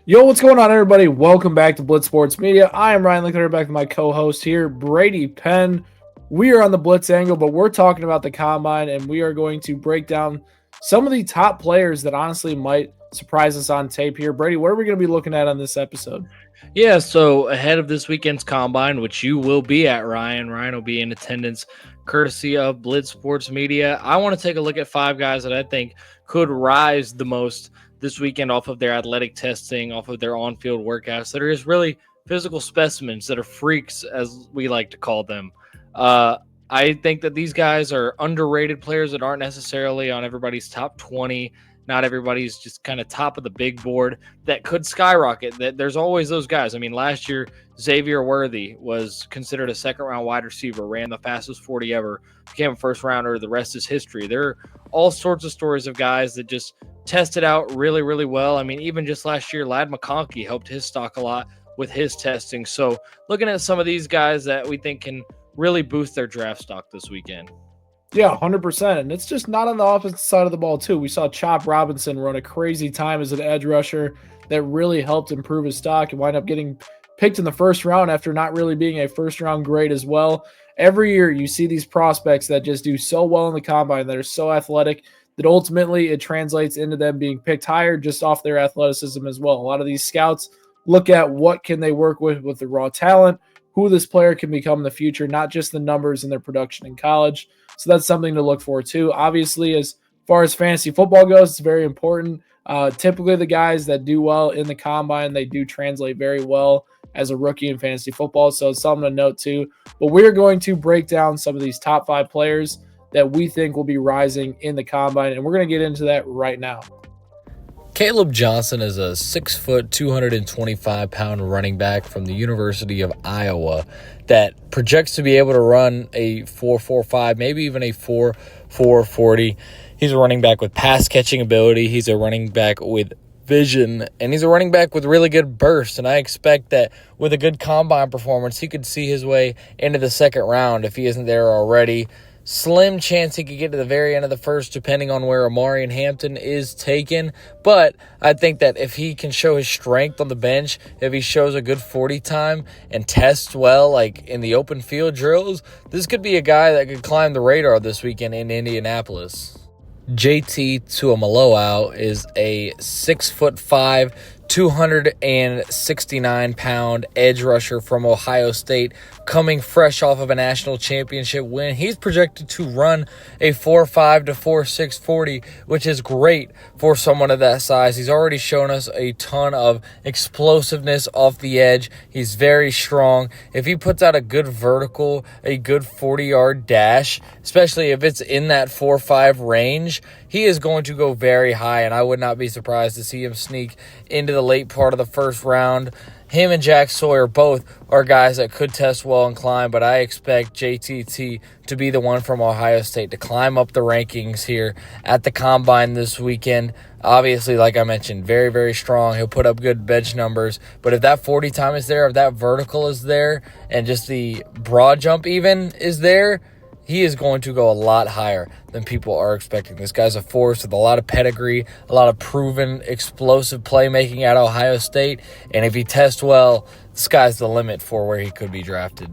Yo, what's going on, everybody? Welcome back to Blitz Sports Media. I am Ryan Lickler, back with my co-host here, Brady Penn. We are on the Blitz angle, but we're talking about the Combine, and we are going to break down some of the top players that honestly might surprise us on tape here. Brady, what are we going to be looking at on this episode? Yeah, so ahead of this weekend's Combine, which you will be at, Ryan will be in attendance courtesy of Blitz Sports Media. I want to take a look at 5 guys that I think could rise the most this weekend off of their athletic testing, off of their on-field workouts that are just really physical specimens that are freaks, as we like to call them. I think that these guys are underrated players that aren't necessarily on everybody's top 20. Not everybody's just kind of top of the big board that could skyrocket. That there's always those guys. I mean, last year, Ezeiruaku was considered a second-round wide receiver, ran the fastest 40 ever, became a first-rounder. The rest is history. There are all sorts of stories of guys that just tested out really, really well. I mean, even just last year, Ladd McConkey helped his stock a lot with his testing. So looking at some of these guys that we think can really boost their draft stock this weekend. Yeah, 100%. And it's just not on the opposite side of the ball, too. We saw Chop Robinson run a crazy time as an edge rusher that really helped improve his stock and wind up getting picked in the first round after not really being a first-round grade as well. Every year you see these prospects that just do so well in the Combine, that are so athletic, that ultimately it translates into them being picked higher just off their athleticism as well. A lot of these scouts look at what can they work with the raw talent, who this player can become in the future, not just the numbers in their production in college. So that's something to look for too. Obviously, as far as fantasy football goes, it's very important. Typically, the guys that do well in the Combine, they do translate very well as a rookie in fantasy football. So it's something to note too. But we're going to break down some of these top 5 players that we think will be rising in the Combine, and we're going to get into that right now. Caleb Johnson is a 6', 225-pound running back from the University of Iowa that projects to be able to run a 4.45, maybe even a 4.40. He's a running back with pass-catching ability. He's a running back with vision, and he's a running back with really good burst, and I expect that with a good Combine performance, he could see his way into the second round if he isn't there already. Slim chance he could get to the very end of the first, depending on where Omarion Hampton is taken. But I think that if he can show his strength on the bench, if he shows a good 40 time and tests well, like in the open field drills, this could be a guy that could climb the radar this weekend in Indianapolis. JT Tuimoloau is a 6'5", 269-pound edge rusher from Ohio State, coming fresh off of a national championship win. He's projected to run a 4.5 to 4.6 40, which is great for someone of that size. He's already shown us a ton of explosiveness off the edge. He's very strong. If he puts out a good vertical, a good 40-yard dash, especially if it's in that 4.5 range, he is going to go very high, and I would not be surprised to see him sneak into the late part of the first round. Him and Jack Sawyer both are guys that could test well and climb, but I expect JTT to be the one from Ohio State to climb up the rankings here at the Combine this weekend. Obviously, like I mentioned, very, very strong. He'll put up good bench numbers, but if that 40 time is there, if that vertical is there, and just the broad jump even is there, he is going to go a lot higher than people are expecting. This guy's a force with a lot of pedigree, a lot of proven explosive playmaking at Ohio State. And if he tests well, the sky's the limit for where he could be drafted.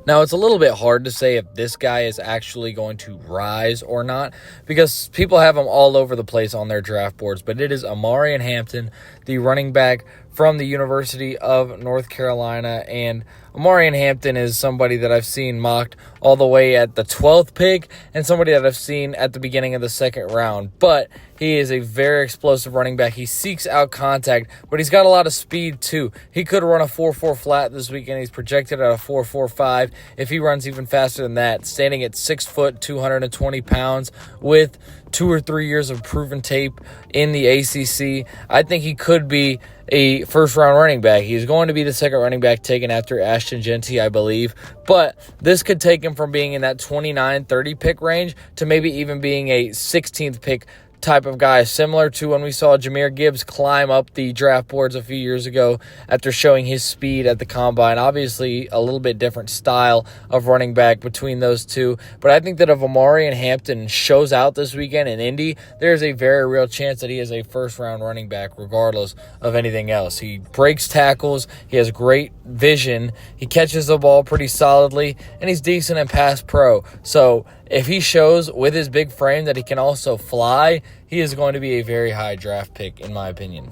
Now, it's a little bit hard to say if this guy is actually going to rise or not because people have him all over the place on their draft boards, but it is Omarion Hampton, the running back from the University of North Carolina, and Omarion Hampton is somebody that I've seen mocked all the way at the 12th pick and somebody that I've seen at the beginning of the second round. But he is a very explosive running back. He seeks out contact, but he's got a lot of speed too. He could run a 4.4 flat this weekend. He's projected at a 4.45 if he runs even faster than that, standing at 6 foot, 220 pounds with 2 or 3 years of proven tape in the ACC. I think he could be a first-round running back. He's going to be the second running back taken after Ashton Genty, I believe. But this could take him from being in that 29-30 pick range to maybe even being a 16th pick type of guy, similar to when we saw Jahmyr Gibbs climb up the draft boards a few years ago after showing his speed at the combine. Obviously, a little bit different style of running back between those two, but I think that if Omarion Hampton shows out this weekend in Indy, there's a very real chance that he is a first-round running back regardless of anything else. He breaks tackles, he has great vision, he catches the ball pretty solidly, and he's decent in pass pro. So if he shows with his big frame that he can also fly, he is going to be a very high draft pick, in my opinion.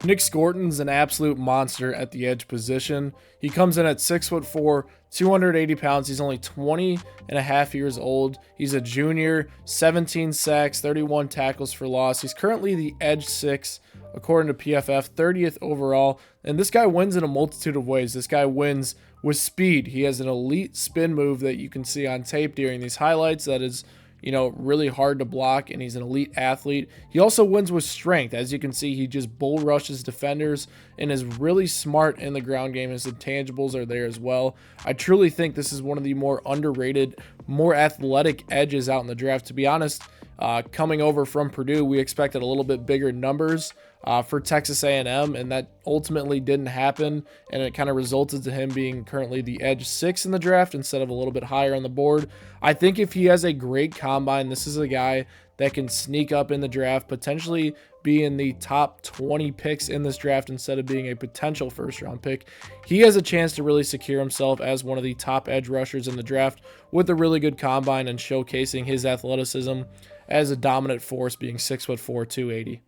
Nick Scourton's an absolute monster at the edge position. He comes in at 6'4", 280 pounds. He's only 20 and a half years old. He's a junior, 17 sacks, 31 tackles for loss. He's currently the edge 6, according to PFF, 30th overall. And this guy wins in a multitude of ways. This guy wins with speed. He has an elite spin move that you can see on tape during these highlights that is, really hard to block, and he's an elite athlete. He also wins with strength. As you can see, he just bull rushes defenders and is really smart in the ground game. His intangibles are there as well. I truly think this is one of the more underrated, more athletic edges out in the draft. To be honest, coming over from Purdue, we expected a little bit bigger numbers for Texas A&M, and that ultimately didn't happen, and it kind of resulted to him being currently the edge 6 in the draft instead of a little bit higher on the board. I think if he has a great combine, this is a guy that can sneak up in the draft, potentially be in the top 20 picks in this draft instead of being a potential first-round pick. He has a chance to really secure himself as one of the top edge rushers in the draft with a really good combine and showcasing his athleticism as a dominant force, being 6'4", 280.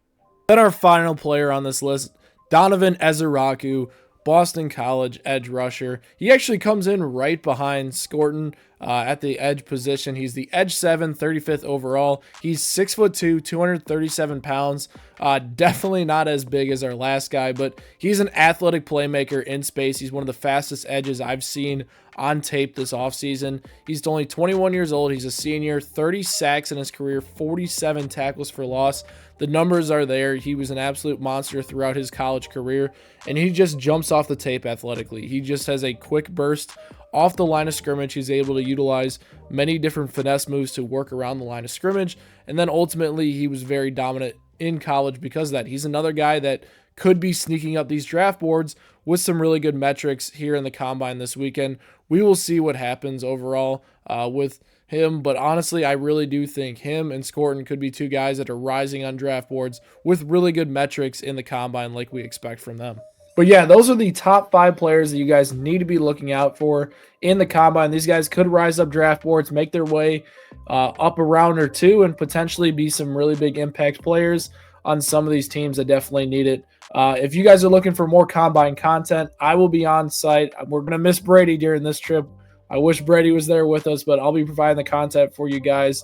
Then our final player on this list, Donovan Ezeiruaku, Boston College edge rusher. He actually comes in right behind Scourton at the edge position. He's the edge 7, 35th overall. He's 6'2", 237 pounds. Definitely not as big as our last guy, but he's an athletic playmaker in space. He's one of the fastest edges I've seen on tape this offseason. He's only 21 years old. He's a senior, 30 sacks in his career, 47 tackles for loss. The numbers are there. He was an absolute monster throughout his college career, and he just jumps off the tape athletically. He just has a quick burst off the line of scrimmage. He's able to utilize many different finesse moves to work around the line of scrimmage, and then ultimately he was very dominant in college because of that. He's another guy that could be sneaking up these draft boards with some really good metrics here in the combine this weekend. We will see what happens overall with him, but honestly, I really do think him and Scourton could be two guys that are rising on draft boards with really good metrics in the combine like we expect from them. But yeah, those are the top 5 players that you guys need to be looking out for in the combine. These guys could rise up draft boards, make their way up a round or two, and potentially be some really big impact players on some of these teams that definitely need it. If you guys are looking for more combine content, I will be on site. We're going to miss Brady during this trip. I wish Brady was there with us, but I'll be providing the content for you guys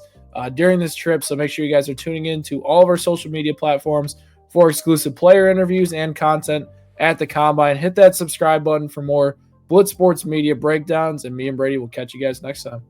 during this trip. So make sure you guys are tuning in to all of our social media platforms for exclusive player interviews and content at the combine. Hit that subscribe button for more Blitz Sports Media breakdowns, and me and Brady will catch you guys next time.